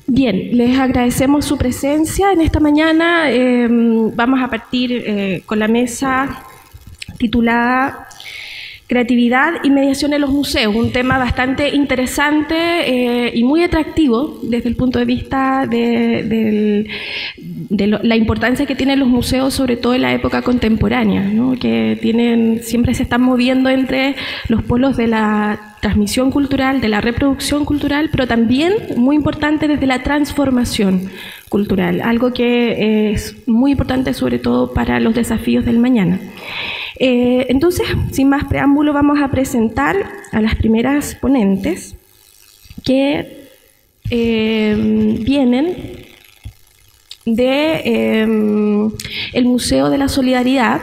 Bien, les agradecemos su presencia en esta mañana. Vamos a partir con la mesa titulada Creatividad y mediación en los museos, un tema bastante interesante y muy atractivo desde el punto de vista de la importancia que tienen los museos, sobre todo en la época contemporánea, ¿no? Que siempre se están moviendo entre los polos de la transmisión cultural, de la reproducción cultural, pero también, muy importante, desde la transformación cultural, algo que es muy importante sobre todo para los desafíos del mañana. Entonces, sin más preámbulo, vamos a presentar a las primeras ponentes que vienen de el Museo de la Solidaridad.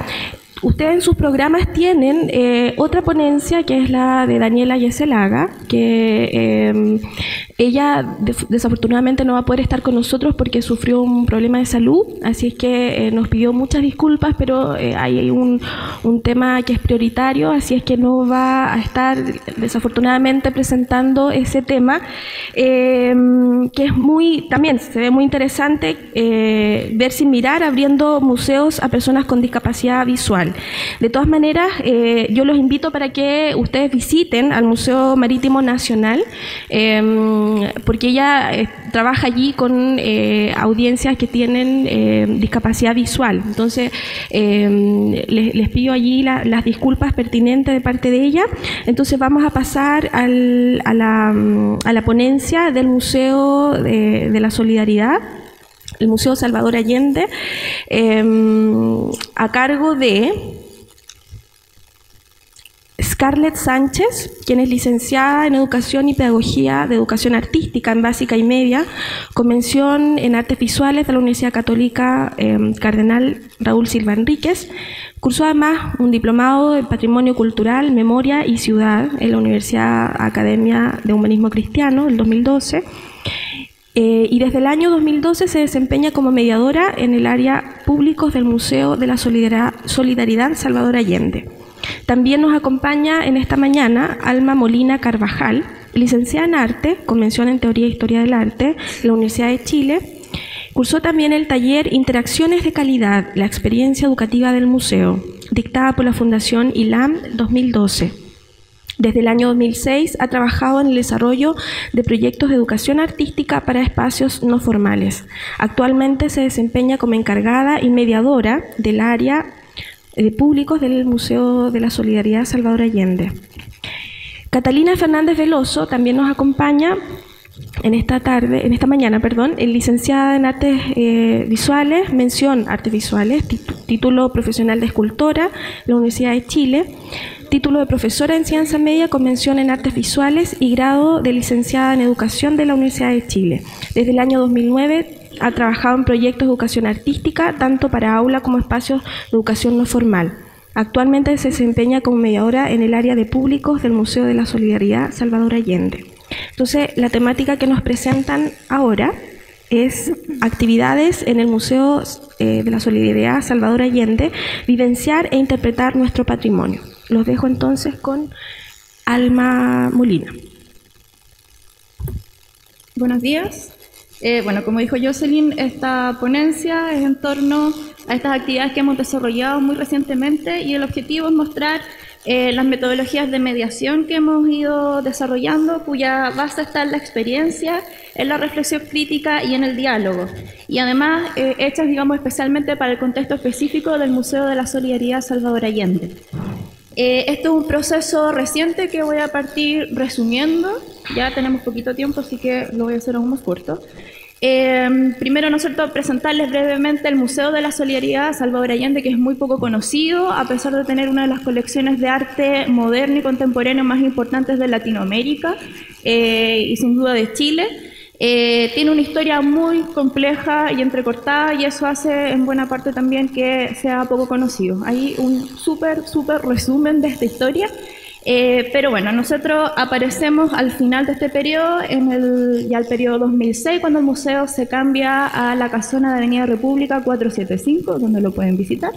Ustedes en sus programas tienen otra ponencia que es la de Daniela Yeselaga, que ella desafortunadamente no va a poder estar con nosotros porque sufrió un problema de salud, así es que nos pidió muchas disculpas, pero hay un tema que es prioritario, así es que no va a estar desafortunadamente presentando ese tema, que es también se ve muy interesante, ver sin mirar, abriendo museos a personas con discapacidad visual. De todas maneras, yo los invito para que ustedes visiten al Museo Marítimo Nacional, porque ella trabaja allí con audiencias que tienen discapacidad visual. Entonces, les pido allí las disculpas pertinentes de parte de ella. Entonces, vamos a pasar a la ponencia del Museo de la Solidaridad, el Museo Salvador Allende, a cargo de Scarlett Sánchez, quien es licenciada en Educación y Pedagogía de Educación Artística en Básica y Media, con mención en Artes Visuales de la Universidad Católica Cardenal Raúl Silva Enríquez. Cursó además un diplomado en Patrimonio Cultural, Memoria y Ciudad en la Universidad Academia de Humanismo Cristiano, en 2012. Y desde el año 2012 se desempeña como mediadora en el área públicos del Museo de la Solidaridad Salvador Allende. También nos acompaña en esta mañana Alma Molina Carvajal, licenciada en Arte, con mención en Teoría e Historia del Arte, en la Universidad de Chile. Cursó también el taller Interacciones de Calidad, la experiencia educativa del museo, dictada por la Fundación ILAM 2012. Desde el año 2006 ha trabajado en el desarrollo de proyectos de educación artística para espacios no formales. Actualmente se desempeña como encargada y mediadora del área de públicos del Museo de la Solidaridad Salvador Allende. Catalina Fernández Veloso también nos acompaña en esta mañana, licenciada en Artes Visuales, mención Artes Visuales, título profesional de escultora en la Universidad de Chile, título de profesora en Ciencia Media con mención en Artes Visuales y grado de licenciada en Educación de la Universidad de Chile. Desde el año 2009 ha trabajado en proyectos de educación artística, tanto para aula como espacios de educación no formal. Actualmente se desempeña como mediadora en el área de públicos del Museo de la Solidaridad Salvador Allende. Entonces, la temática que nos presentan ahora es actividades en el Museo de la Solidaridad Salvador Allende, vivenciar e interpretar nuestro patrimonio. Los dejo entonces con Alma Molina. Buenos días. Bueno, como dijo Jocelyn, esta ponencia es en torno a estas actividades que hemos desarrollado muy recientemente y el objetivo es mostrar las metodologías de mediación que hemos ido desarrollando, cuya base está en la experiencia, en la reflexión crítica y en el diálogo. Y además hechas, digamos, especialmente para el contexto específico del Museo de la Solidaridad Salvador Allende. Esto es un proceso reciente que voy a partir resumiendo. Ya tenemos poquito tiempo, así que lo voy a hacer aún más corto. Primero, ¿no es cierto?, presentarles brevemente el Museo de la Solidaridad Salvador Allende, que es muy poco conocido, a pesar de tener una de las colecciones de arte moderno y contemporáneo más importantes de Latinoamérica y sin duda de Chile. Tiene una historia muy compleja y entrecortada y eso hace en buena parte también que sea poco conocido. Hay un súper resumen de esta historia Pero bueno, nosotros aparecemos al final de este periodo, ya el periodo 2006, cuando el museo se cambia a la casona de Avenida República 475, donde lo pueden visitar.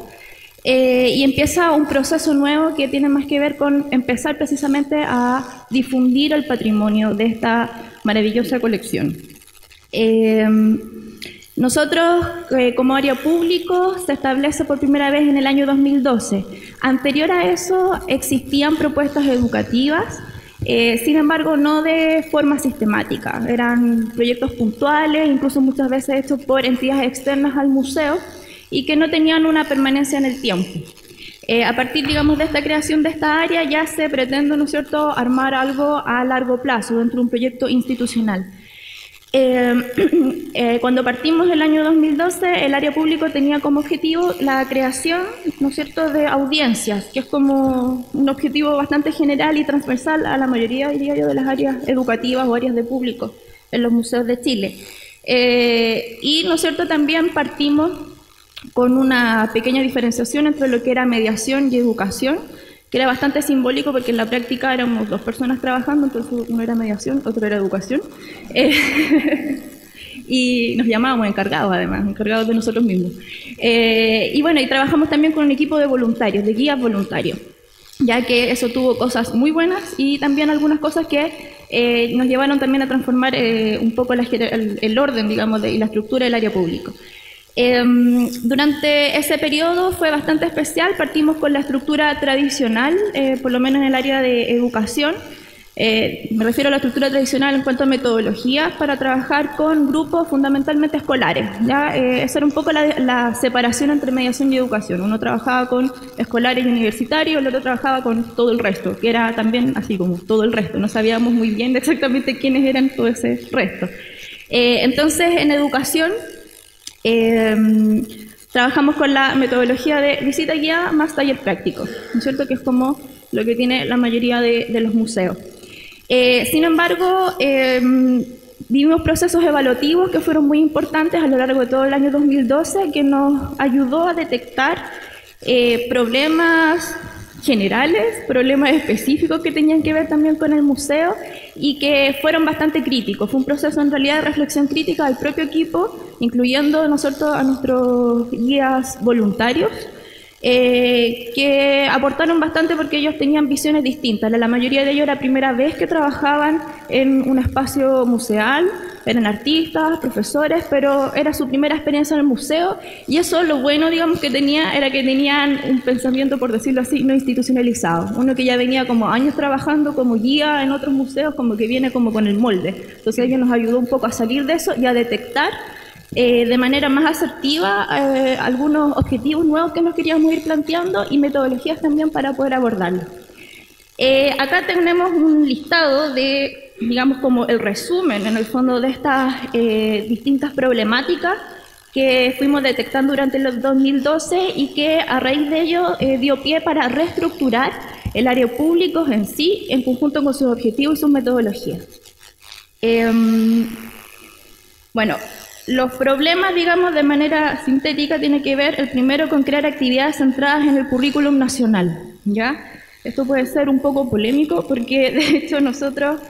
Y empieza un proceso nuevo que tiene más que ver con empezar precisamente a difundir el patrimonio de esta maravillosa colección. Nosotros, como área público, se establece por primera vez en el año 2012. Anterior a eso existían propuestas educativas, sin embargo no de forma sistemática. Eran proyectos puntuales, incluso muchas veces hechos por entidades externas al museo y que no tenían una permanencia en el tiempo. A partir, digamos, de esta creación de esta área ya se pretende, ¿no es cierto?, armar algo a largo plazo dentro de un proyecto institucional. Cuando partimos el año 2012, el área público tenía como objetivo la creación, ¿no es cierto?, de audiencias, que es como un objetivo bastante general y transversal a la mayoría, diría yo, de las áreas educativas o áreas de público en los museos de Chile. Y, ¿no es cierto?, también partimos con una pequeña diferenciación entre lo que era mediación y educación, que era bastante simbólico porque en la práctica éramos dos personas trabajando, entonces uno era mediación, otro era educación, y nos llamábamos encargados además, encargados de nosotros mismos. Y bueno, y trabajamos también con un equipo de voluntarios, de guías voluntarios, ya que eso tuvo cosas muy buenas y también algunas cosas que nos llevaron también a transformar un poco el orden, digamos, y la estructura del área pública. Durante ese periodo fue bastante especial, partimos con la estructura tradicional, por lo menos en el área de educación. Me refiero a la estructura tradicional en cuanto a metodologías para trabajar con grupos fundamentalmente escolares, ¿ya? Esa era un poco la separación entre mediación y educación. Uno trabajaba con escolares y universitarios, el otro trabajaba con todo el resto, que era también así como todo el resto. No sabíamos muy bien exactamente quiénes eran todo ese resto. Entonces, en educación trabajamos con la metodología de visita guiada más taller práctico, ¿no es cierto?, que es como lo que tiene la mayoría de los museos. Sin embargo, vivimos procesos evaluativos que fueron muy importantes a lo largo de todo el año 2012, que nos ayudó a detectar problemas generales, problemas específicos que tenían que ver también con el museo y que fueron bastante críticos. Fue un proceso en realidad de reflexión crítica del propio equipo, incluyendo nosotros a nuestros guías voluntarios, que aportaron bastante porque ellos tenían visiones distintas. La mayoría de ellos era la primera vez que trabajaban en un espacio museal, eran artistas, profesores, pero era su primera experiencia en el museo y eso lo bueno, digamos, que tenía era que tenían un pensamiento, por decirlo así, no institucionalizado. Uno que ya venía como años trabajando como guía en otros museos, como que viene como con el molde. Entonces ellos nos ayudó un poco a salir de eso y a detectar de manera más asertiva algunos objetivos nuevos que nos queríamos ir planteando y metodologías también para poder abordarlos. Acá tenemos un listado de, digamos, como el resumen en el fondo de estas distintas problemáticas que fuimos detectando durante el 2012 y que a raíz de ello dio pie para reestructurar el área público en sí, en conjunto con sus objetivos y sus metodologías. Bueno, los problemas, digamos, de manera sintética, tienen que ver, el primero, con crear actividades centradas en el currículum nacional, ¿ya? Esto puede ser un poco polémico porque, de hecho, nosotros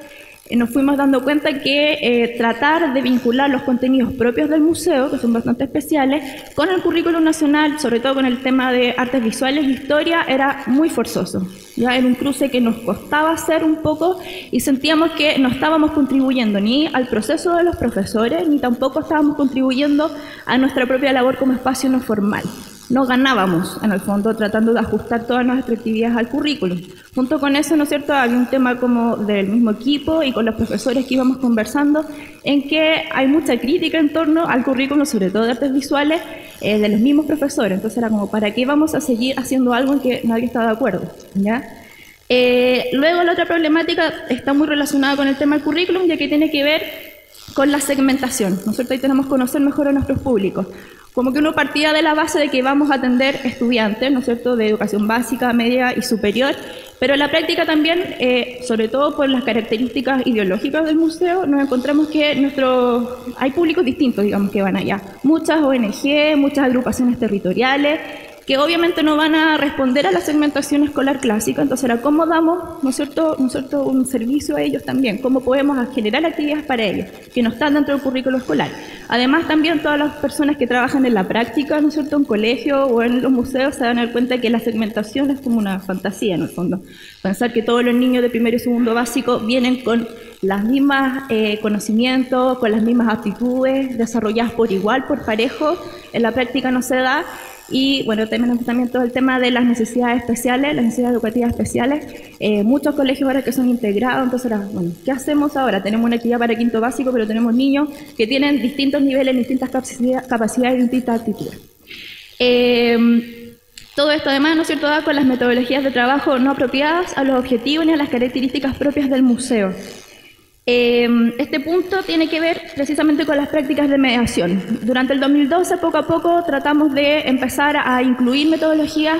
nos fuimos dando cuenta que tratar de vincular los contenidos propios del museo, que son bastante especiales, con el currículum nacional, sobre todo con el tema de artes visuales y historia, era muy forzoso. Ya era un cruce que nos costaba hacer un poco y sentíamos que no estábamos contribuyendo ni al proceso de los profesores, ni tampoco estábamos contribuyendo a nuestra propia labor como espacio no formal. No ganábamos, en el fondo, tratando de ajustar todas nuestras actividades al currículum. Junto con eso, ¿no es cierto?, había un tema como del mismo equipo y con los profesores que íbamos conversando, en que hay mucha crítica en torno al currículum, sobre todo de artes visuales, de los mismos profesores. Entonces era como, ¿para qué vamos a seguir haciendo algo en que nadie está de acuerdo? ¿Ya? Luego la otra problemática está muy relacionada con el tema del currículum, ya que tiene que ver con la segmentación, ¿no es cierto? Ahí tenemos que conocer mejor a nuestros públicos. Como que uno partía de la base de que vamos a atender estudiantes, ¿no es cierto?, de educación básica, media y superior, pero en la práctica también, sobre todo por las características ideológicas del museo, nos encontramos que hay públicos distintos, digamos, que van allá. Muchas ONG, muchas agrupaciones territoriales, que obviamente no van a responder a la segmentación escolar clásica. Entonces era cómo damos, ¿no es cierto?, un servicio a ellos también, cómo podemos generar actividades para ellos, que no están dentro del currículo escolar. Además también todas las personas que trabajan en la práctica, ¿no es cierto?, en colegio o en los museos se van a dar cuenta que la segmentación es como una fantasía en el fondo. Pensar que todos los niños de primero y segundo básico vienen con las mismas conocimientos, con las mismas aptitudes, desarrolladas por igual, por parejo, en la práctica no se da. Y bueno, tenemos también todo el tema de las necesidades especiales, las necesidades educativas especiales. Muchos colegios ahora que son integrados, entonces bueno, ¿qué hacemos ahora? Tenemos una actividad para quinto básico, pero tenemos niños que tienen distintos niveles, distintas capacidades y distintas actitudes. Todo esto además, ¿no es cierto?, da con las metodologías de trabajo no apropiadas a los objetivos ni a las características propias del museo. Este punto tiene que ver precisamente con las prácticas de mediación. Durante el 2012, poco a poco, tratamos de empezar a incluir metodologías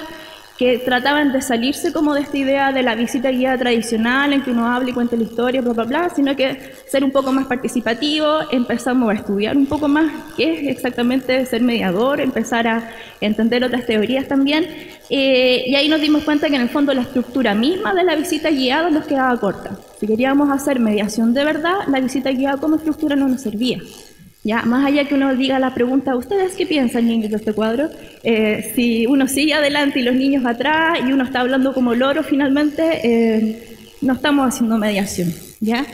que trataban de salirse como de esta idea de la visita guiada tradicional, en que uno habla y cuenta la historia, bla, bla, bla, sino que ser un poco más participativo. Empezamos a estudiar un poco más qué es exactamente ser mediador, empezar a entender otras teorías también, y ahí nos dimos cuenta que en el fondo la estructura misma de la visita guiada nos quedaba corta. Si queríamos hacer mediación de verdad, la visita guiada como estructura no nos servía. Ya, más allá que uno diga la pregunta, ¿ustedes qué piensan, niños, de este cuadro? Si uno sigue adelante y los niños atrás y uno está hablando como loro finalmente, no estamos haciendo mediación, ¿ya?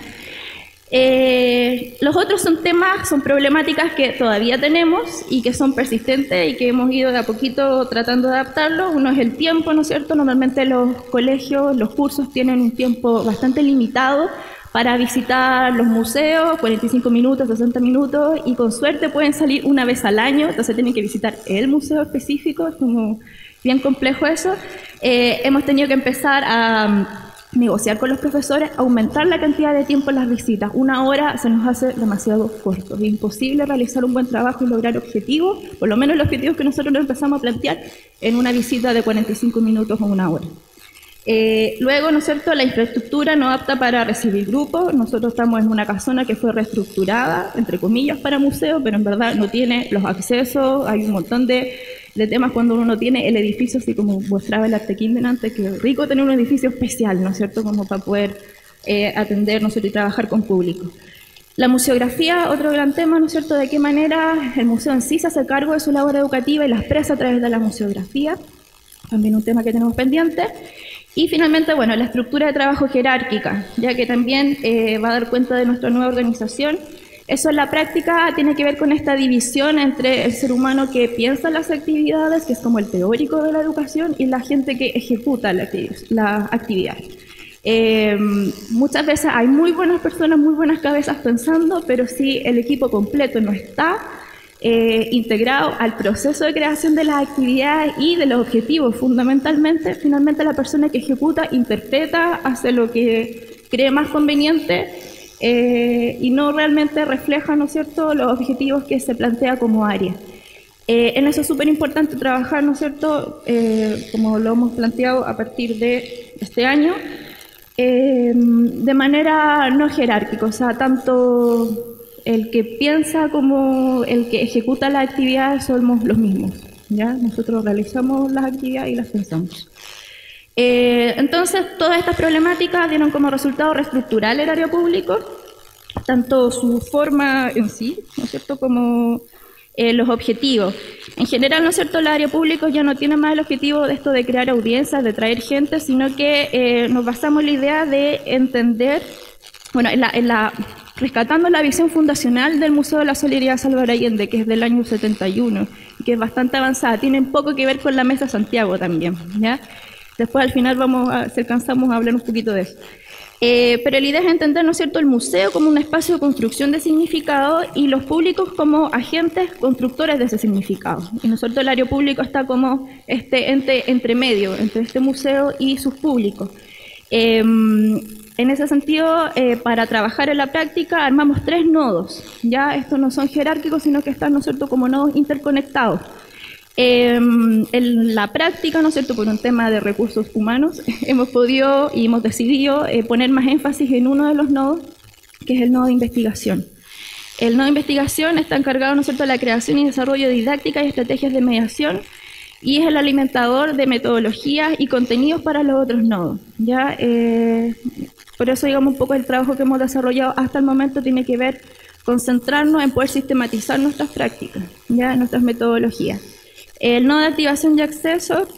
Los otros son temas, son problemáticas que todavía tenemos y que son persistentes y que hemos ido de a poquito tratando de adaptarlo. Uno es el tiempo, ¿no es cierto? Normalmente los colegios, los cursos tienen un tiempo bastante limitado para visitar los museos, 45 minutos, 60 minutos, y con suerte pueden salir una vez al año, entonces tienen que visitar el museo específico, es como bien complejo eso. Hemos tenido que empezar a negociar con los profesores, aumentar la cantidad de tiempo en las visitas. 1 hora se nos hace demasiado corto, es imposible realizar un buen trabajo y lograr objetivos, por lo menos los objetivos que nosotros nos empezamos a plantear en una visita de 45 minutos o 1 hora. Luego, ¿no es cierto?, la infraestructura no apta para recibir grupos. Nosotros estamos en una casona que fue reestructurada, entre comillas, para museo, pero en verdad no tiene los accesos. Hay un montón de temas cuando uno no tiene el edificio, así como mostraba el Artekinden antes, que es rico tener un edificio especial, ¿no es cierto?, como para poder atender, ¿no es cierto?, y trabajar con público. La museografía, otro gran tema, ¿no es cierto?, de qué manera el museo en sí se hace cargo de su labor educativa y la expresa a través de la museografía, también un tema que tenemos pendiente. Y finalmente, bueno, la estructura de trabajo jerárquica, ya que también va a dar cuenta de nuestra nueva organización. Eso en la práctica tiene que ver con esta división entre el ser humano que piensa las actividades, que es como el teórico de la educación, y la gente que ejecuta la actividad. Muchas veces hay muy buenas personas, muy buenas cabezas pensando, pero si el equipo completo no está integrado al proceso de creación de las actividades y de los objetivos, fundamentalmente, finalmente la persona que ejecuta, interpreta, hace lo que cree más conveniente y no realmente refleja, ¿no es cierto?, los objetivos que se plantea como área. En eso es súper importante trabajar, ¿no es cierto?, como lo hemos planteado a partir de este año, de manera no jerárquica, o sea, tanto el que piensa como el que ejecuta las actividades somos los mismos, ¿ya? Nosotros realizamos las actividades y las pensamos. Entonces, todas estas problemáticas dieron como resultado reestructurar el área público, tanto su forma en sí, ¿no es cierto?, como los objetivos. En general, ¿no es cierto?, el área público ya no tiene más el objetivo de esto de crear audiencias, de traer gente, sino que nos basamos en la idea de entender, bueno, rescatando la visión fundacional del Museo de la Solidaridad Salvador Allende, que es del año 71, y que es bastante avanzada, tiene un poco que ver con la Mesa Santiago también, ¿ya? Después al final si alcanzamos a hablar un poquito de eso. Pero la idea es entender, ¿no es cierto?, el museo como un espacio de construcción de significado y los públicos como agentes constructores de ese significado. Y nosotros el área público está como este ente entre medio, entre este museo y sus públicos. En ese sentido, para trabajar en la práctica armamos 3 nodos. Ya estos no son jerárquicos, sino que están, ¿no es cierto?, como nodos interconectados. En la práctica, ¿no es cierto?, por un tema de recursos humanos, hemos podido y hemos decidido poner más énfasis en uno de los nodos, que es el nodo de investigación. El nodo de investigación está encargado, ¿no es cierto?, de la creación y desarrollo de didácticas y estrategias de mediación y es el alimentador de metodologías y contenidos para los otros nodos. ¿Ya? Por eso, digamos, un poco el trabajo que hemos desarrollado hasta el momento tiene que ver con centrarnos en poder sistematizar nuestras prácticas, ¿ya? Nuestras metodologías. El nodo de activación y acceso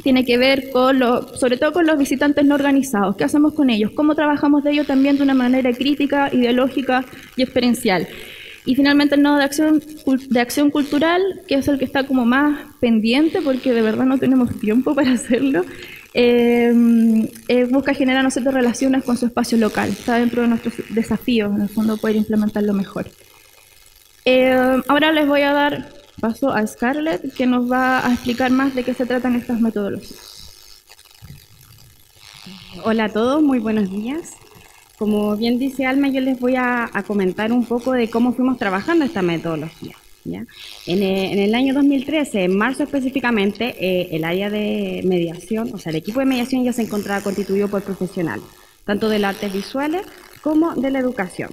tiene que ver con sobre todo con los visitantes no organizados. ¿Qué hacemos con ellos? ¿Cómo trabajamos de ellos también de una manera crítica, ideológica y experiencial? Y finalmente el nodo de acción cultural, que es el que está como más pendiente, porque de verdad no tenemos tiempo para hacerlo, busca generar, ¿no sé?, relaciones con su espacio local. Está dentro de nuestros desafíos, en el fondo, poder implementarlo mejor. Ahora les voy a dar paso a Scarlett, que nos va a explicar más de qué se tratan estas metodologías. Hola a todos, muy buenos días. Como bien dice Alma, yo les voy a comentar un poco de cómo fuimos trabajando esta metodología, ¿ya? En el año 2013, en marzo específicamente, el área de mediación, o sea, el equipo de mediación ya se encontraba constituido por profesionales, tanto de las artes visuales como de la educación.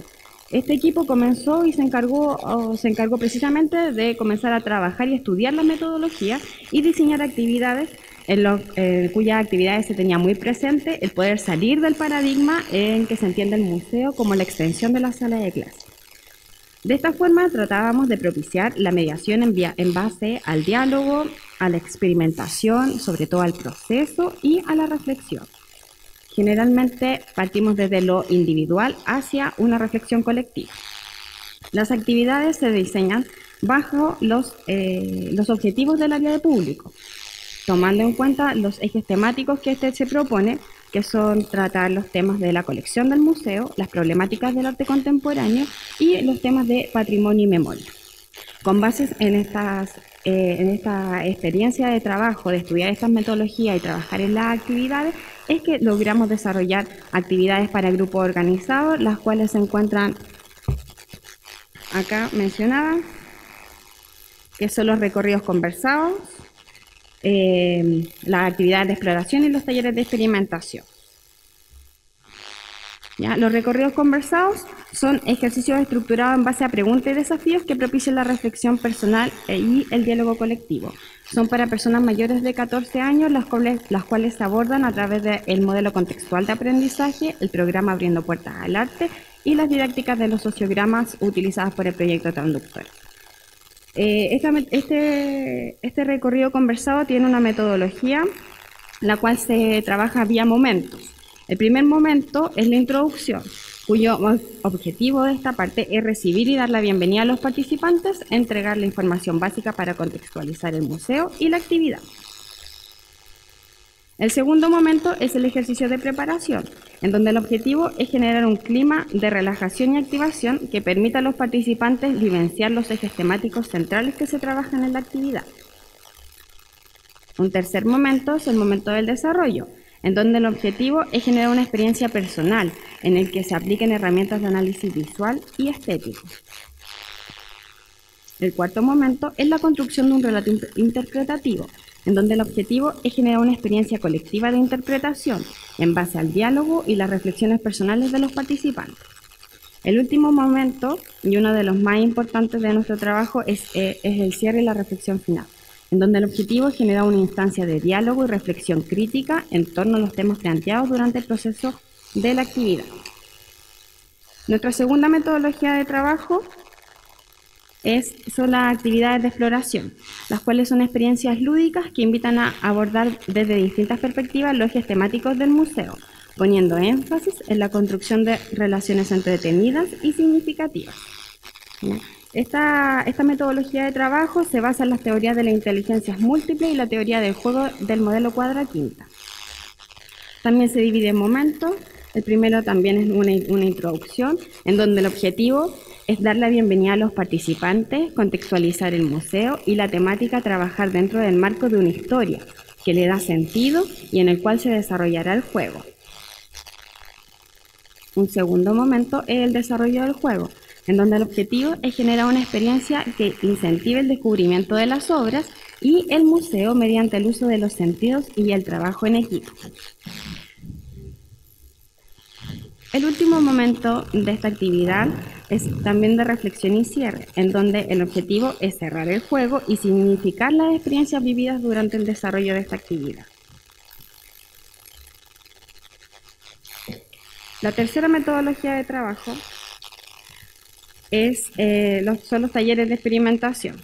Este equipo comenzó y se encargó precisamente de comenzar a trabajar y estudiar la metodología y diseñar actividades cuyas actividades se tenía muy presente el poder salir del paradigma en que se entiende el museo como la extensión de la sala de clase. De esta forma tratábamos de propiciar la mediación en base al diálogo, a la experimentación, sobre todo al proceso y a la reflexión. Generalmente partimos desde lo individual hacia una reflexión colectiva. Las actividades se diseñan bajo los objetivos del área de público, tomando en cuenta los ejes temáticos que se propone, que son tratar los temas de la colección del museo, las problemáticas del arte contemporáneo y los temas de patrimonio y memoria. Con bases en esta experiencia de trabajo, de estudiar estas metodologías y trabajar en las actividades, es que logramos desarrollar actividades para grupos organizados, las cuales se encuentran acá mencionadas, que son los recorridos conversados, las actividades de exploración y los talleres de experimentación. ¿Ya? Los recorridos conversados son ejercicios estructurados en base a preguntas y desafíos que propician la reflexión personal y el diálogo colectivo. Son para personas mayores de 14 años, las cuales se abordan a través del modelo contextual de aprendizaje, el programa Abriendo Puertas al Arte y las didácticas de los sociogramas utilizadas por el proyecto Transductor. Este recorrido conversado tiene una metodología la cual se trabaja vía momentos. El primer momento es la introducción, cuyo objetivo de esta parte es recibir y dar la bienvenida a los participantes, entregar la información básica para contextualizar el museo y la actividad. El segundo momento es el ejercicio de preparación, en donde el objetivo es generar un clima de relajación y activación que permita a los participantes vivenciar los ejes temáticos centrales que se trabajan en la actividad. Un tercer momento es el momento del desarrollo, en donde el objetivo es generar una experiencia personal en el que se apliquen herramientas de análisis visual y estético. El cuarto momento es la construcción de un relato interpretativo, en donde el objetivo es generar una experiencia colectiva de interpretación en base al diálogo y las reflexiones personales de los participantes. El último momento, y uno de los más importantes de nuestro trabajo, es el cierre y la reflexión final, en donde el objetivo es generar una instancia de diálogo y reflexión crítica en torno a los temas planteados durante el proceso de la actividad. Nuestra segunda metodología de trabajo son las actividades de exploración, las cuales son experiencias lúdicas que invitan a abordar desde distintas perspectivas los ejes temáticos del museo, poniendo énfasis en la construcción de relaciones entretenidas y significativas. Esta metodología de trabajo se basa en las teorías de las inteligencias múltiples y la teoría del juego del modelo cuadra quinta. También se divide en momentos. El primero también es una introducción, en donde el objetivo es dar la bienvenida a los participantes, contextualizar el museo y la temática trabajar dentro del marco de una historia que le da sentido y en el cual se desarrollará el juego. Un segundo momento es el desarrollo del juego, en donde el objetivo es generar una experiencia que incentive el descubrimiento de las obras y el museo mediante el uso de los sentidos y el trabajo en equipo. El último momento de esta actividad es también de reflexión y cierre, en donde el objetivo es cerrar el juego y significar las experiencias vividas durante el desarrollo de esta actividad. La tercera metodología de trabajo son los talleres de experimentación,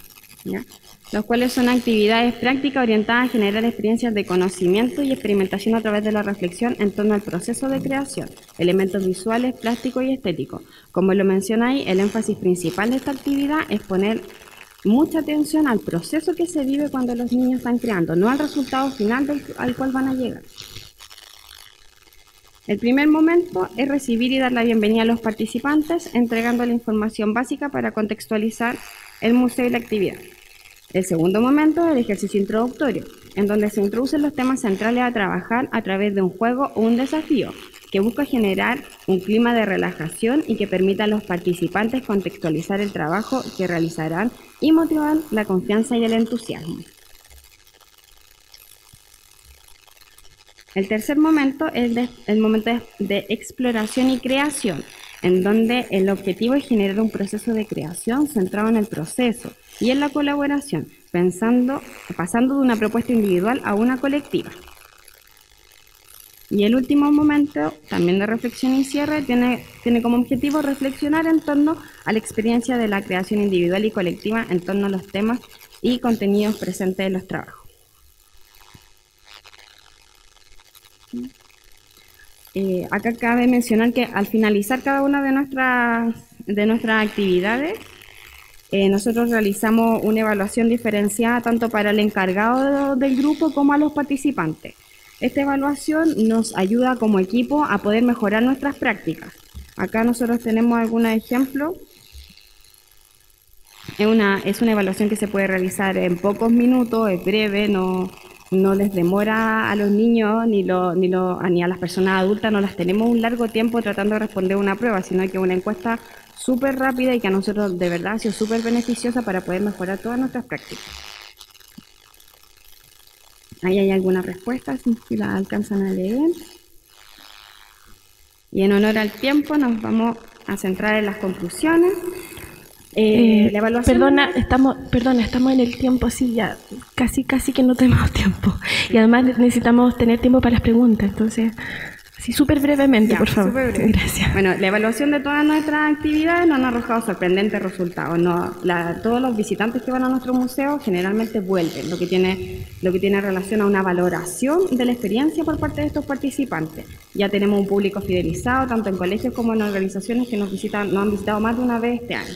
¿ya? Los cuales son actividades prácticas orientadas a generar experiencias de conocimiento y experimentación a través de la reflexión en torno al proceso de creación, elementos visuales, plásticos y estéticos. Como lo mencionáis, el énfasis principal de esta actividad es poner mucha atención al proceso que se vive cuando los niños están creando, no al resultado final al cual van a llegar. El primer momento es recibir y dar la bienvenida a los participantes, entregando la información básica para contextualizar el museo y la actividad. El segundo momento es el ejercicio introductorio, en donde se introducen los temas centrales a trabajar a través de un juego o un desafío, que busca generar un clima de relajación y que permita a los participantes contextualizar el trabajo que realizarán y motivar la confianza y el entusiasmo. El tercer momento es el momento de exploración y creación, en donde el objetivo es generar un proceso de creación centrado en el proceso y en la colaboración, pasando de una propuesta individual a una colectiva. Y el último momento, también de reflexión y cierre, tiene como objetivo reflexionar en torno a la experiencia de la creación individual y colectiva en torno a los temas y contenidos presentes en los trabajos. Acá cabe mencionar que al finalizar cada una de nuestras actividades, nosotros realizamos una evaluación diferenciada tanto para el encargado del grupo como a los participantes. Esta evaluación nos ayuda como equipo a poder mejorar nuestras prácticas. Acá nosotros tenemos algunos ejemplos. Es una evaluación que se puede realizar en pocos minutos, es breve, no les demora a los niños ni a las personas adultas, no las tenemos un largo tiempo tratando de responder una prueba, sino que es una encuesta súper rápida y que a nosotros de verdad ha sido súper beneficiosa para poder mejorar todas nuestras prácticas. Ahí hay algunas respuestas, si las alcanzan a leer. Y en honor al tiempo nos vamos a centrar en las conclusiones. La evaluación estamos en el tiempo, sí, ya casi que no tenemos tiempo. Y además necesitamos tener tiempo para las preguntas, entonces, sí, súper brevemente, por favor. Gracias. Bueno, la evaluación de todas nuestras actividades nos ha arrojado sorprendentes resultados. Todos los visitantes que van a nuestro museo generalmente vuelven, lo que tiene relación a una valoración de la experiencia por parte de estos participantes. Ya tenemos un público fidelizado, tanto en colegios como en organizaciones que nos han visitado más de una vez este año.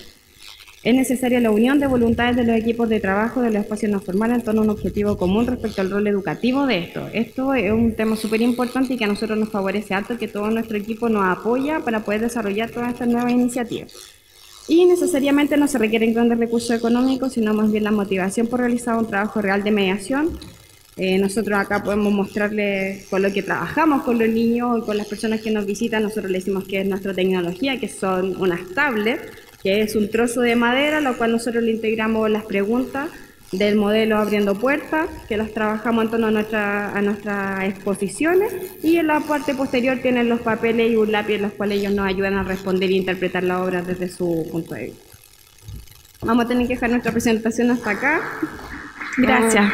Es necesaria la unión de voluntades de los equipos de trabajo de los espacios no formales en torno a un objetivo común respecto al rol educativo de esto. Esto es un tema súper importante y que a nosotros nos favorece harto que todo nuestro equipo nos apoya para poder desarrollar todas estas nuevas iniciativas. Y necesariamente no se requieren grandes recursos económicos, sino más bien la motivación por realizar un trabajo real de mediación. Nosotros acá podemos mostrarles con lo que trabajamos con los niños y con las personas que nos visitan. Nosotros les decimos que es nuestra tecnología, que son unas tablets, que es un trozo de madera, lo cual nosotros le integramos las preguntas del modelo Abriendo Puertas, que las trabajamos en torno a nuestras exposiciones, y en la parte posterior tienen los papeles y un lápiz en los cuales ellos nos ayudan a responder e interpretar la obra desde su punto de vista. Vamos a tener que dejar nuestra presentación hasta acá. Gracias.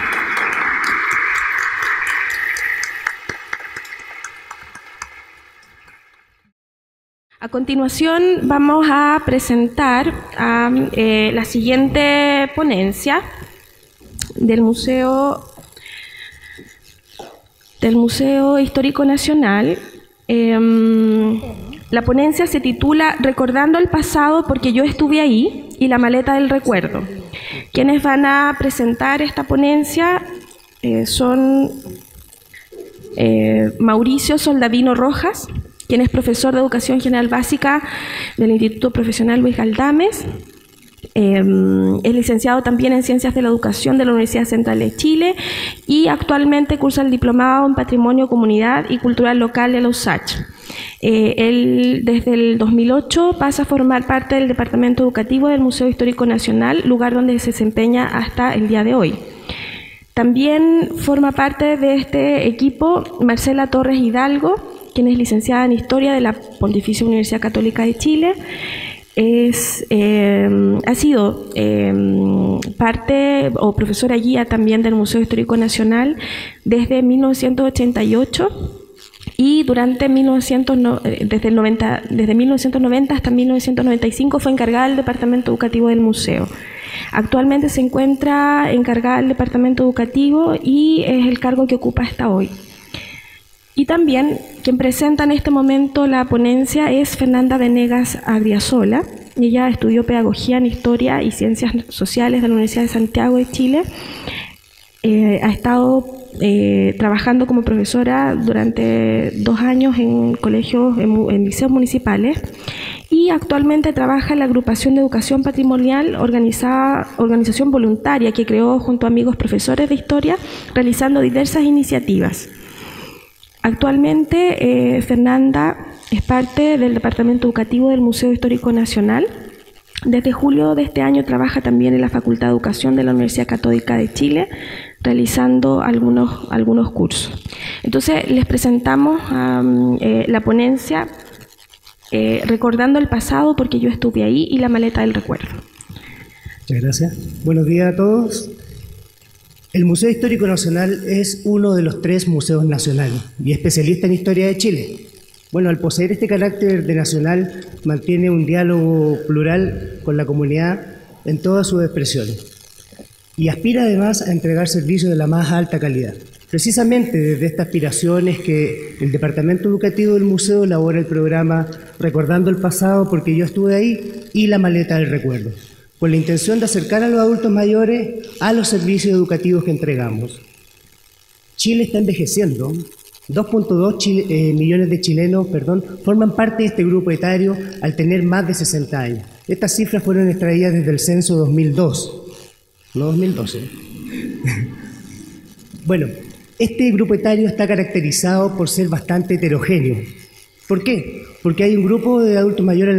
A continuación vamos a presentar la siguiente ponencia del Museo Histórico Nacional. La ponencia se titula Recordando el pasado porque yo estuve ahí y la maleta del recuerdo. Quienes van a presentar esta ponencia son Mauricio Soldavino Rojas, quien es profesor de Educación General Básica del Instituto Profesional Luis Galdames. Es licenciado también en Ciencias de la Educación de la Universidad Central de Chile y actualmente cursa el Diplomado en Patrimonio, Comunidad y Cultural Local de la USACH. Él desde el 2008 pasa a formar parte del Departamento Educativo del Museo Histórico Nacional, lugar donde se desempeña hasta el día de hoy. También forma parte de este equipo Marcela Torres Hidalgo, quien es licenciada en Historia de la Pontificia Universidad Católica de Chile. Ha sido parte o profesora guía también del Museo Histórico Nacional desde 1988 y desde 1990 hasta 1995 fue encargada del Departamento Educativo del Museo. Actualmente se encuentra encargada del Departamento Educativo y es el cargo que ocupa hasta hoy. Y también quien presenta en este momento la ponencia es Fernanda Venegas Agriasola. Ella estudió Pedagogía en Historia y Ciencias Sociales de la Universidad de Santiago de Chile. Ha estado trabajando como profesora durante 2 años en colegios, en liceos municipales, y actualmente trabaja en la agrupación de educación patrimonial, organización voluntaria que creó junto a amigos profesores de historia, realizando diversas iniciativas. Actualmente, Fernanda es parte del Departamento Educativo del Museo Histórico Nacional. Desde julio de este año trabaja también en la Facultad de Educación de la Universidad Católica de Chile, realizando algunos cursos. Entonces, les presentamos la ponencia Recordando el pasado, porque yo estuve ahí, y la maleta del recuerdo. Muchas gracias. Buenos días a todos. El Museo Histórico Nacional es uno de los 3 museos nacionales y especialista en historia de Chile. Bueno, al poseer este carácter de nacional, mantiene un diálogo plural con la comunidad en todas sus expresiones y aspira además a entregar servicios de la más alta calidad. Precisamente desde estas aspiraciones que el Departamento Educativo del Museo elabora el programa Recordando el Pasado, porque yo estuve ahí, y la maleta del recuerdo, con la intención de acercar a los adultos mayores a los servicios educativos que entregamos. Chile está envejeciendo. 2.2 millones de chilenos forman parte de este grupo etario al tener más de 60 años. Estas cifras fueron extraídas desde el censo 2002, no 2012. Bueno, este grupo etario está caracterizado por ser bastante heterogéneo. ¿Por qué? Porque hay un grupo de adultos mayores,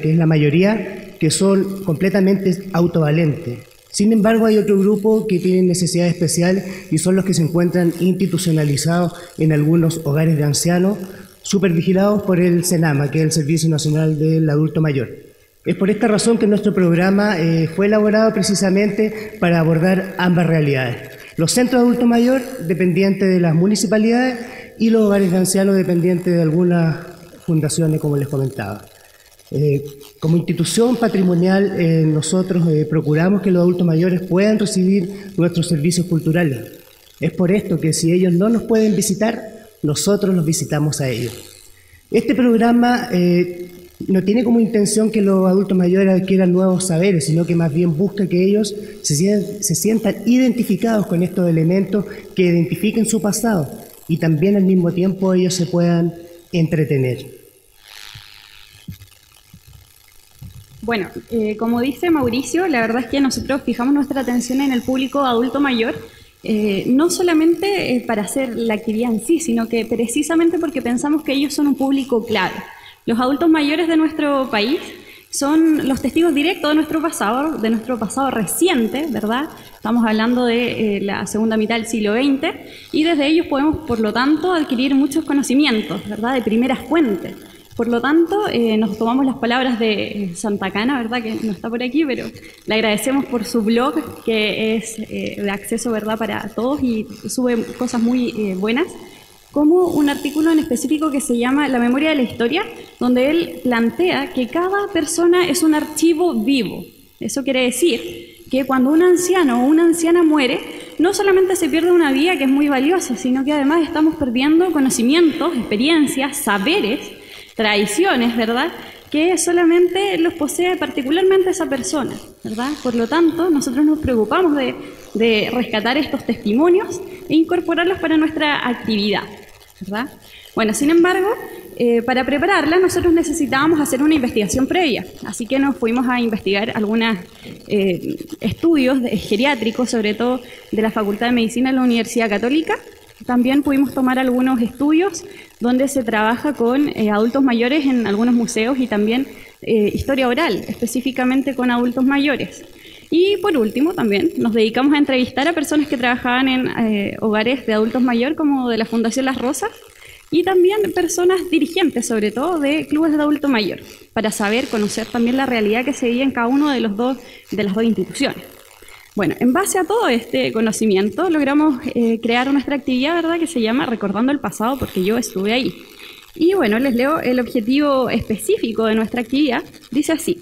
que es la mayoría, que son completamente autovalentes. Sin embargo, hay otro grupo que tiene necesidades especiales y son los que se encuentran institucionalizados en algunos hogares de ancianos, supervigilados por el SENAMA, que es el Servicio Nacional del Adulto Mayor. Es por esta razón que nuestro programa fue elaborado precisamente para abordar ambas realidades. Los centros de adulto mayor, dependientes de las municipalidades, y los hogares de ancianos, dependientes de algunas fundaciones, como les comentaba. Como institución patrimonial, nosotros procuramos que los adultos mayores puedan recibir nuestros servicios culturales. Es por esto que si ellos no nos pueden visitar, nosotros los visitamos a ellos. Este programa no tiene como intención que los adultos mayores adquieran nuevos saberes, sino que más bien busca que ellos se sientan identificados con estos elementos, que identifiquen su pasado y también al mismo tiempo ellos se puedan entretener. Bueno, como dice Mauricio, la verdad es que nosotros fijamos nuestra atención en el público adulto mayor, no solamente para hacer la actividad en sí, sino que precisamente porque pensamos que ellos son un público clave. Los adultos mayores de nuestro país son los testigos directos de nuestro pasado reciente, ¿verdad? Estamos hablando de la segunda mitad del siglo XX, y desde ellos podemos, por lo tanto, adquirir muchos conocimientos, ¿verdad?, de primeras fuentes. Por lo tanto, nos tomamos las palabras de Santa Cana, ¿verdad?, que no está por aquí, pero le agradecemos por su blog, que es de acceso, ¿verdad?, para todos, y sube cosas muy buenas, como un artículo en específico que se llama La memoria de la historia, donde él plantea que cada persona es un archivo vivo. Eso quiere decir que cuando un anciano o una anciana muere, no solamente se pierde una vida que es muy valiosa, sino que además estamos perdiendo conocimientos, experiencias, saberes, tradiciones, ¿verdad?, que solamente los posee particularmente esa persona, ¿verdad? Por lo tanto, nosotros nos preocupamos de rescatar estos testimonios e incorporarlos para nuestra actividad, ¿verdad? Bueno, sin embargo, para prepararla nosotros necesitábamos hacer una investigación previa, así que nos fuimos a investigar algunos estudios geriátricos, sobre todo de la Facultad de Medicina de la Universidad Católica. También pudimos tomar algunos estudios donde se trabaja con adultos mayores en algunos museos, y también historia oral, específicamente con adultos mayores. Y por último también nos dedicamos a entrevistar a personas que trabajaban en hogares de adultos mayores, como de la Fundación Las Rosas, y también personas dirigentes, sobre todo de clubes de adulto mayor, para saber, conocer también la realidad que se vive en cada uno de las dos instituciones. Bueno, en base a todo este conocimiento logramos crear nuestra actividad, ¿verdad?, que se llama Recordando el Pasado, porque yo estuve ahí. Y bueno, les leo el objetivo específico de nuestra actividad. Dice así: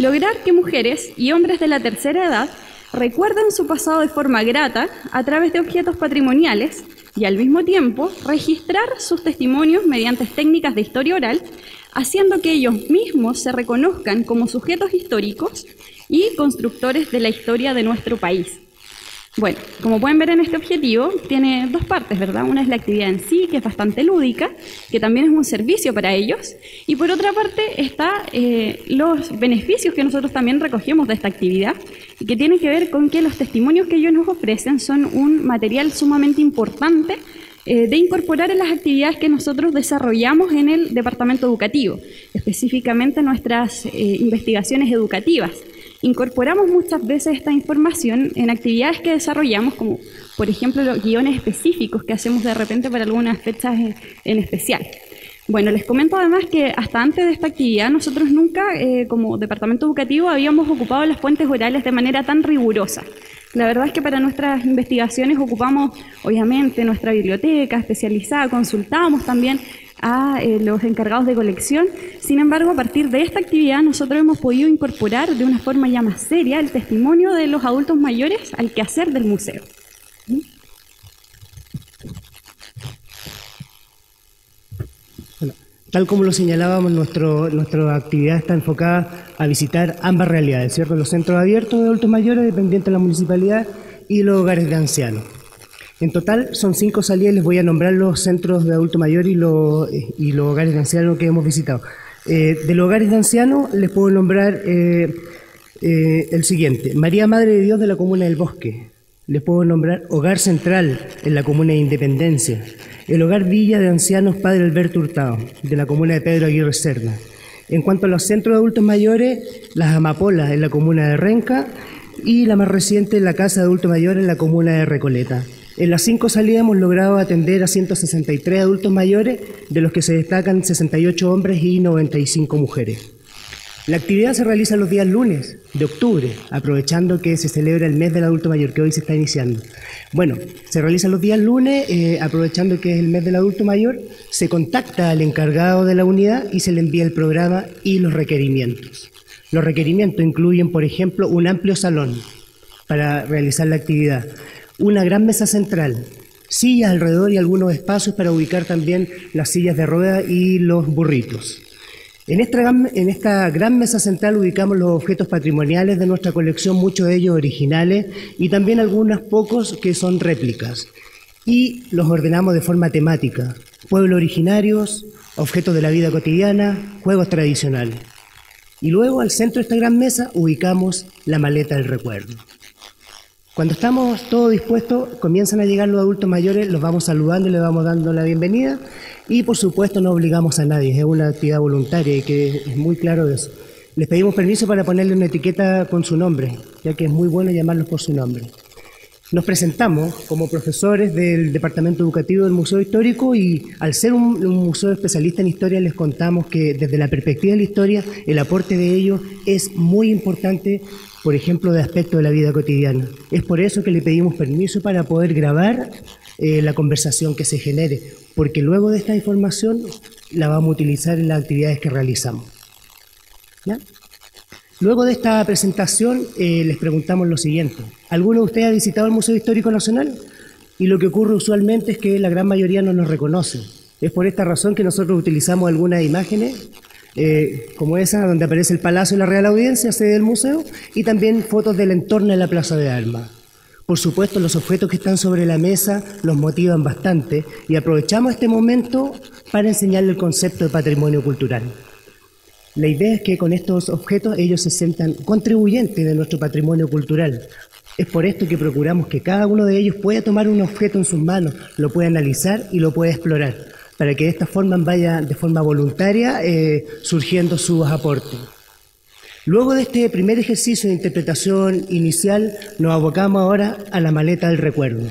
lograr que mujeres y hombres de la tercera edad recuerden su pasado de forma grata a través de objetos patrimoniales y al mismo tiempo registrar sus testimonios mediante técnicas de historia oral, haciendo que ellos mismos se reconozcan como sujetos históricos y constructores de la historia de nuestro país. Bueno, como pueden ver en este objetivo, tiene dos partes, ¿verdad? Una es la actividad en sí, que es bastante lúdica, que también es un servicio para ellos, y por otra parte está los beneficios que nosotros también recogemos de esta actividad, y que tienen que ver con que los testimonios que ellos nos ofrecen son un material sumamente importante de incorporar en las actividades que nosotros desarrollamos en el departamento educativo, específicamente nuestras investigaciones educativas. Incorporamos muchas veces esta información en actividades que desarrollamos, como por ejemplo los guiones específicos que hacemos de repente para algunas fechas en especial. Bueno, les comento además que hasta antes de esta actividad nosotros nunca como departamento educativo habíamos ocupado las fuentes orales de manera tan rigurosa. La verdad es que para nuestras investigaciones ocupamos obviamente nuestra biblioteca especializada, consultábamos también a los encargados de colección. Sin embargo, a partir de esta actividad nosotros hemos podido incorporar de una forma ya más seria el testimonio de los adultos mayores al quehacer del museo. Bueno, tal como lo señalábamos, nuestra actividad está enfocada a visitar ambas realidades, ¿cierto? Los centros abiertos de adultos mayores dependientes de la municipalidad y los hogares de ancianos. En total son 5 salidas, les voy a nombrar los centros de adulto mayor y los hogares de ancianos que hemos visitado. De los hogares de ancianos les puedo nombrar el siguiente: María Madre de Dios de la Comuna del Bosque. Les puedo nombrar Hogar Central en la Comuna de Independencia. El Hogar Villa de Ancianos Padre Alberto Hurtado de la Comuna de Pedro Aguirre Cerda. En cuanto a los centros de adultos mayores, Las Amapolas en la Comuna de Renca y la más reciente, la Casa de Adultos Mayores en la Comuna de Recoleta. En las 5 salidas hemos logrado atender a 163 adultos mayores, de los que se destacan 68 hombres y 95 mujeres. La actividad se realiza los días lunes de octubre, aprovechando que se celebra el mes del adulto mayor, que hoy se está iniciando. Bueno, se realiza los días lunes, aprovechando que es el mes del adulto mayor, se contacta al encargado de la unidad y se le envía el programa y los requerimientos. Los requerimientos incluyen, por ejemplo, un amplio salón para realizar la actividad, una gran mesa central, sillas alrededor y algunos espacios para ubicar también las sillas de ruedas y los burritos. En esta gran mesa central ubicamos los objetos patrimoniales de nuestra colección, muchos de ellos originales y también algunos pocos que son réplicas. Y los ordenamos de forma temática: pueblos originarios, objetos de la vida cotidiana, juegos tradicionales. Y luego al centro de esta gran mesa ubicamos la maleta del recuerdo. Cuando estamos todos dispuestos, comienzan a llegar los adultos mayores, los vamos saludando y les vamos dando la bienvenida y por supuesto no obligamos a nadie, es una actividad voluntaria y que es muy claro de eso. Les pedimos permiso para ponerle una etiqueta con su nombre, ya que es muy bueno llamarlos por su nombre. Nos presentamos como profesores del Departamento Educativo del Museo Histórico y al ser un museo especialista en historia les contamos que desde la perspectiva de la historia el aporte de ellos es muy importante, por ejemplo, de aspectos de la vida cotidiana. Es por eso que le pedimos permiso para poder grabar la conversación que se genere, porque luego de esta información la vamos a utilizar en las actividades que realizamos. ¿Ya? Luego de esta presentación les preguntamos lo siguiente: ¿alguno de ustedes ha visitado el Museo Histórico Nacional? Y lo que ocurre usualmente es que la gran mayoría no nos reconoce. Es por esta razón que nosotros utilizamos algunas imágenes como esa, donde aparece el Palacio de la Real Audiencia, sede del museo, y también fotos del entorno de la Plaza de Armas. Por supuesto, los objetos que están sobre la mesa los motivan bastante y aprovechamos este momento para enseñarle el concepto de patrimonio cultural. La idea es que con estos objetos ellos se sientan contribuyentes de nuestro patrimonio cultural. Es por esto que procuramos que cada uno de ellos pueda tomar un objeto en sus manos, lo pueda analizar y lo pueda explorar, para que de esta forma vaya de forma voluntaria surgiendo sus aportes. Luego de este primer ejercicio de interpretación inicial, nos abocamos ahora a la maleta del recuerdo.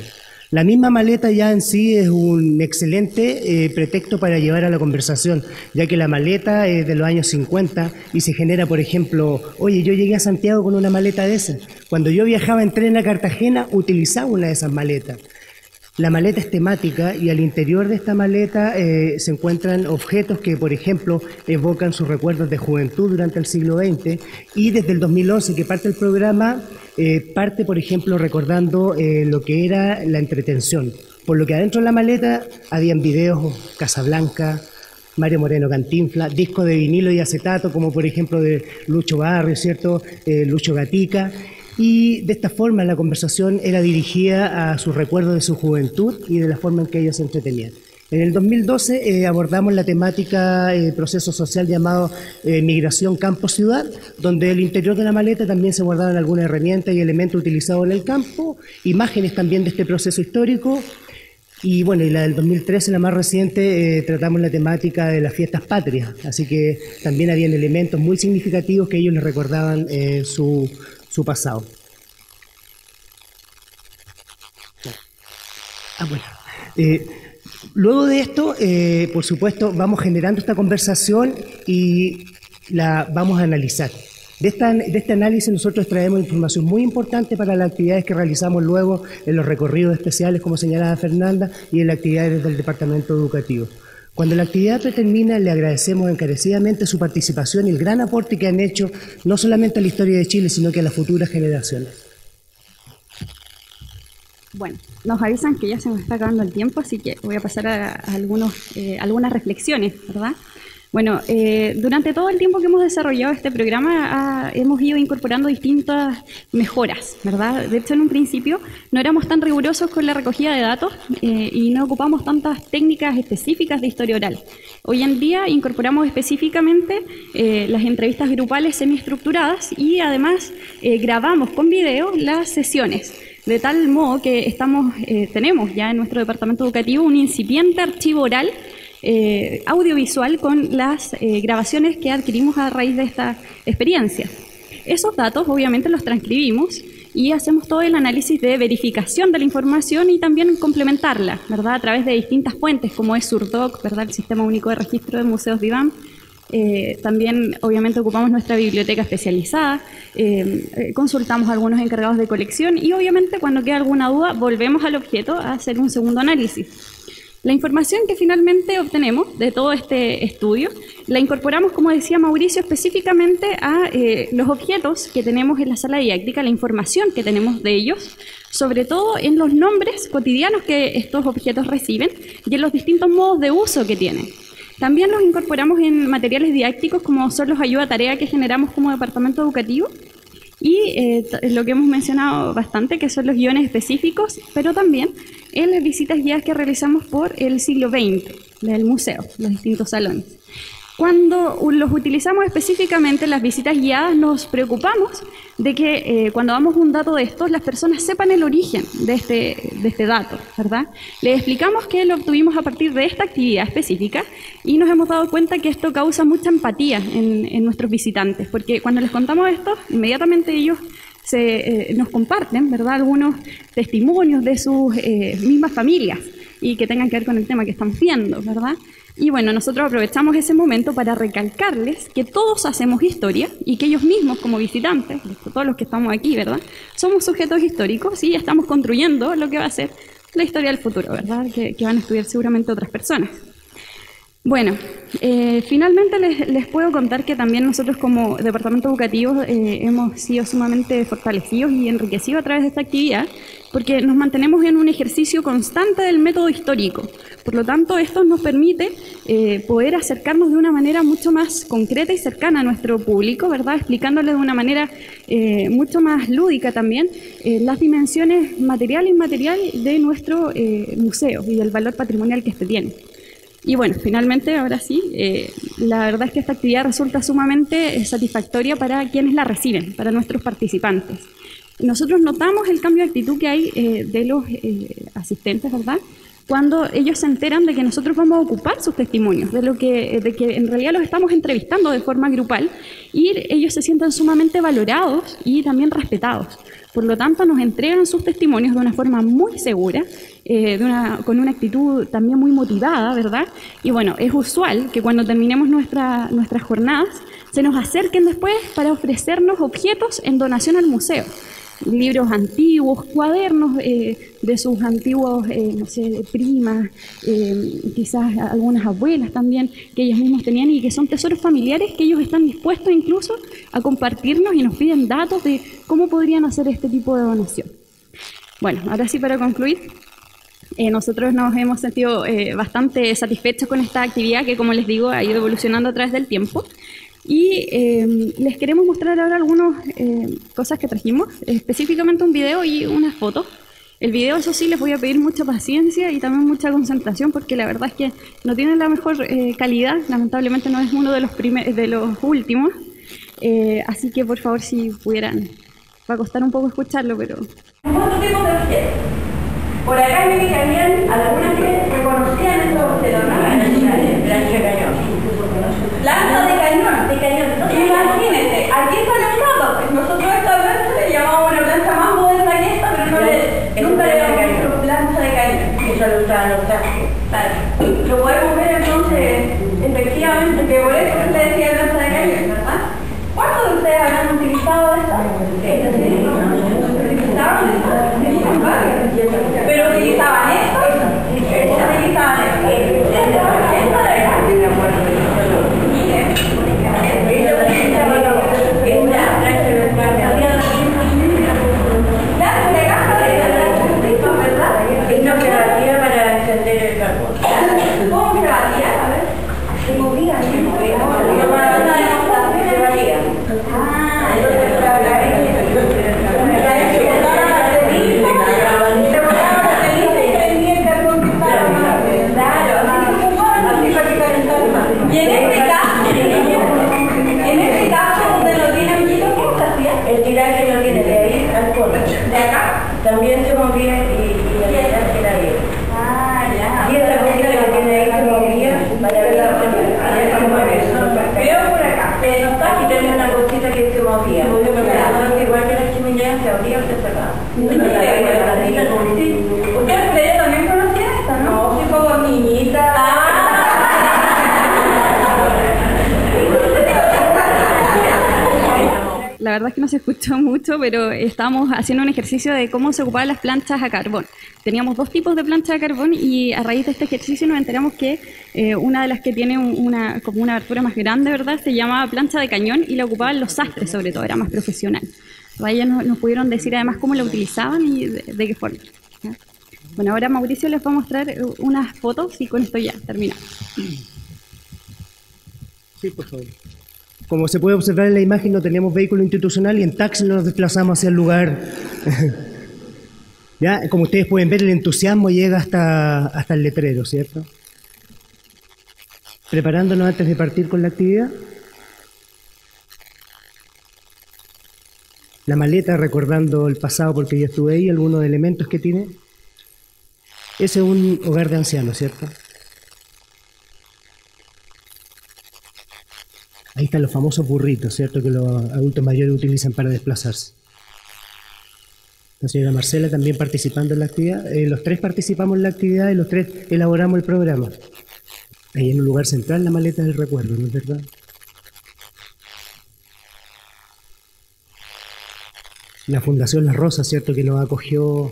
La misma maleta ya en sí es un excelente pretexto para llevar a la conversación, ya que la maleta es de los años 50 y se genera, por ejemplo, oye, yo llegué a Santiago con una maleta de esa. Cuando yo viajaba en tren a Cartagena, utilizaba una de esas maletas. La maleta es temática y al interior de esta maleta se encuentran objetos que, por ejemplo, evocan sus recuerdos de juventud durante el siglo XX, y desde el 2011, que parte el programa, parte, por ejemplo, recordando lo que era la entretención. Por lo que adentro de la maleta habían videos Casablanca, Mario Moreno Cantinflas, discos de vinilo y acetato, como por ejemplo de Lucho Barrio, ¿cierto? Lucho Gatica. Y de esta forma la conversación era dirigida a sus recuerdos de su juventud y de la forma en que ellos se entretenían. En el 2012 abordamos la temática proceso social llamado migración campo-ciudad, donde el interior de la maleta también se guardaban algunas herramientas y elementos utilizados en el campo, imágenes también de este proceso histórico. Y bueno, y la del 2013, la más reciente, tratamos la temática de las fiestas patrias, así que también habían elementos muy significativos que ellos les recordaban su pasado. Luego de esto, por supuesto, vamos generando esta conversación y la vamos a analizar. De este análisis nosotros traemos información muy importante para las actividades que realizamos luego en los recorridos especiales, como señalaba Fernanda, y en las actividades del Departamento Educativo. Cuando la actividad termina, le agradecemos encarecidamente su participación y el gran aporte que han hecho, no solamente a la historia de Chile, sino que a las futuras generaciones. Bueno, nos avisan que ya se nos está acabando el tiempo, así que voy a pasar a algunas reflexiones, ¿verdad? Bueno, durante todo el tiempo que hemos desarrollado este programa hemos ido incorporando distintas mejoras, ¿verdad? De hecho, en un principio no éramos tan rigurosos con la recogida de datos y no ocupamos tantas técnicas específicas de historia oral. Hoy en día incorporamos específicamente las entrevistas grupales semiestructuradas y además grabamos con video las sesiones. De tal modo que tenemos ya en nuestro departamento educativo un incipiente archivo oral audiovisual con las grabaciones que adquirimos a raíz de esta experiencia. Esos datos obviamente los transcribimos y hacemos todo el análisis de verificación de la información y también complementarla, ¿verdad? A través de distintas fuentes como es Surdoc, ¿verdad? El Sistema Único de Registro de Museos DIVAM. También obviamente ocupamos nuestra biblioteca especializada, consultamos a algunos encargados de colección y obviamente cuando queda alguna duda volvemos al objeto a hacer un segundo análisis. La información que finalmente obtenemos de todo este estudio la incorporamos, como decía Mauricio, específicamente a los objetos que tenemos en la sala didáctica, la información que tenemos de ellos, sobre todo en los nombres cotidianos que estos objetos reciben y en los distintos modos de uso que tienen. También los incorporamos en materiales didácticos como son los ayuda tarea que generamos como departamento educativo y lo que hemos mencionado bastante, que son los guiones específicos, pero también en las visitas guiadas que realizamos por el siglo XX del museo, los distintos salones. Cuando los utilizamos específicamente en las visitas guiadas, nos preocupamos de que cuando damos un dato de estos, las personas sepan el origen de este dato, ¿verdad? Les explicamos que lo obtuvimos a partir de esta actividad específica y nos hemos dado cuenta que esto causa mucha empatía en nuestros visitantes, porque cuando les contamos esto, inmediatamente ellos nos comparten, ¿verdad?, algunos testimonios de sus mismas familias y que tengan que ver con el tema que estamos viendo, ¿verdad? Y bueno, nosotros aprovechamos ese momento para recalcarles que todos hacemos historia y que ellos mismos como visitantes, todos los que estamos aquí, ¿verdad?, somos sujetos históricos y estamos construyendo lo que va a ser la historia del futuro, ¿verdad?, que van a estudiar seguramente otras personas. Bueno, finalmente les puedo contar que también nosotros como departamento educativo hemos sido sumamente fortalecidos y enriquecidos a través de esta actividad porque nos mantenemos en un ejercicio constante del método histórico. Por lo tanto, esto nos permite poder acercarnos de una manera mucho más concreta y cercana a nuestro público, ¿verdad?, explicándoles de una manera mucho más lúdica también las dimensiones material e inmaterial de nuestro museo y el valor patrimonial que este tiene. Y bueno, finalmente, ahora sí, la verdad es que esta actividad resulta sumamente satisfactoria para quienes la reciben, para nuestros participantes. Nosotros notamos el cambio de actitud que hay de los asistentes, ¿verdad?, cuando ellos se enteran de que nosotros vamos a ocupar sus testimonios, de que en realidad los estamos entrevistando de forma grupal, y ellos se sienten sumamente valorados y también respetados. Por lo tanto, nos entregan sus testimonios de una forma muy segura, con una actitud también muy motivada, ¿verdad? Y bueno, es usual que cuando terminemos nuestras jornadas, se nos acerquen después para ofrecernos objetos en donación al museo. Libros antiguos, cuadernos de sus antiguos, no sé, primas, quizás algunas abuelas también, que ellas mismas tenían y que son tesoros familiares que ellos están dispuestos incluso a compartirnos y nos piden datos de cómo podrían hacer este tipo de donación. Bueno, ahora sí, para concluir, nosotros nos hemos sentido bastante satisfechos con esta actividad que, como les digo, ha ido evolucionando a través del tiempo. Y les queremos mostrar ahora algunas cosas que trajimos, específicamente un video y unas fotos. El video, eso sí, les voy a pedir mucha paciencia y también mucha concentración, porque la verdad es que no tiene la mejor calidad, lamentablemente no es uno de los últimos, así que por favor si pudieran, va a costar un poco escucharlo, pero... ¿Cuántos tipos de objetos? Por acá me caían algunas que reconocían estos objetos, ¿no? Plancha de cañón. Lanza de cañón. Imagínense, aquí está el estado. Nosotros esta plancha le llamamos una plancha más moderna que esta, pero nunca le llamamos plancha de cañón. Eso lo usaban los trajes. Lo podemos ver entonces, efectivamente, que por eso se decía plancha de cañón, ¿verdad? ¿Cuántos de ustedes habrán utilizado esta? Pero utilizaban esto, también se movía y la verdad que la vio. Y esta cosa que tiene ahí se movía para ver la otra. Veo por acá. Aquí tenía una cosita que se movía. Igual que la chimenea se abría o se cerraba. ¿Ustedes también conocían esta, no? No, sí, como niñita. La verdad es que no se escuchó mucho, pero estábamos haciendo un ejercicio de cómo se ocupaban las planchas a carbón. Teníamos dos tipos de planchas a carbón y a raíz de este ejercicio nos enteramos que una de las que tiene como una abertura más grande, ¿verdad?, se llamaba plancha de cañón y la ocupaban los sastres, sobre todo, era más profesional. Ellos nos pudieron decir además cómo la utilizaban y de qué forma. ¿Ya? Bueno, ahora Mauricio les va a mostrar unas fotos y con esto ya terminamos. Sí, por favor. Como se puede observar en la imagen, no teníamos vehículo institucional y en taxi nos desplazamos hacia el lugar. ¿Ya? Como ustedes pueden ver, el entusiasmo llega hasta el letrero, ¿cierto? Preparándonos antes de partir con la actividad. La maleta, recordando el pasado porque yo estuve ahí, algunos elementos que tiene. Ese es un hogar de ancianos, ¿cierto? Ahí están los famosos burritos, ¿cierto?, que los adultos mayores utilizan para desplazarse. La señora Marcela también participando en la actividad. Los tres participamos en la actividad y los tres elaboramos el programa. Ahí en un lugar central la maleta del recuerdo, ¿no es verdad? La Fundación Las Rosas, ¿cierto?, que nos acogió.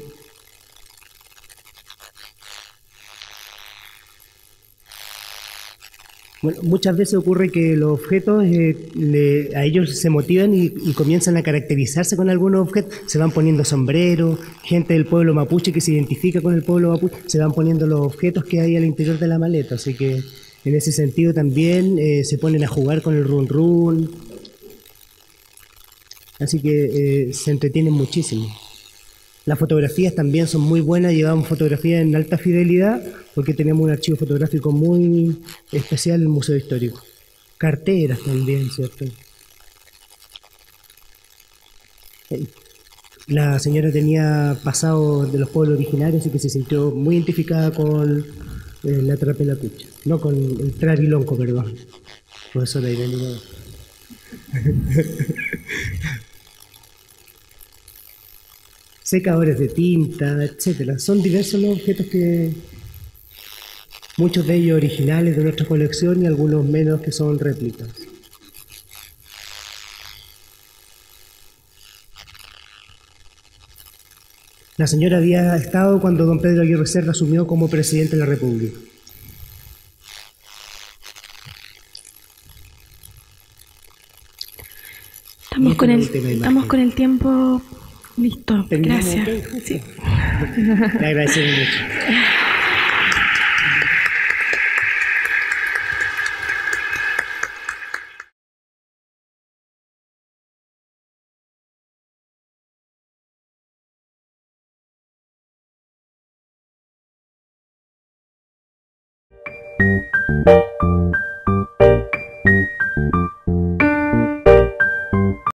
Bueno, muchas veces ocurre que los objetos a ellos se motivan y comienzan a caracterizarse con algunos objetos, se van poniendo sombreros, gente del pueblo mapuche que se identifica con el pueblo mapuche, se van poniendo los objetos que hay al interior de la maleta, así que en ese sentido también se ponen a jugar con el run run, así que se entretienen muchísimo. Las fotografías también son muy buenas, llevamos fotografías en alta fidelidad porque tenemos un archivo fotográfico muy especial en el Museo Histórico. Carteras también, ¿cierto? La señora tenía pasado de los pueblos originarios y que se sintió muy identificada con la Trapelacucha, no con el Trarilonco, perdón. Profesora Irene. Secadores de tinta, etcétera. Son diversos los objetos que, muchos de ellos originales de nuestra colección y algunos menos que son réplicas. La señora había estado cuando don Pedro Aguirre Cerda asumió como presidente de la República. Estamos con el tiempo listo. Gracias. Sí. Le agradecemos mucho.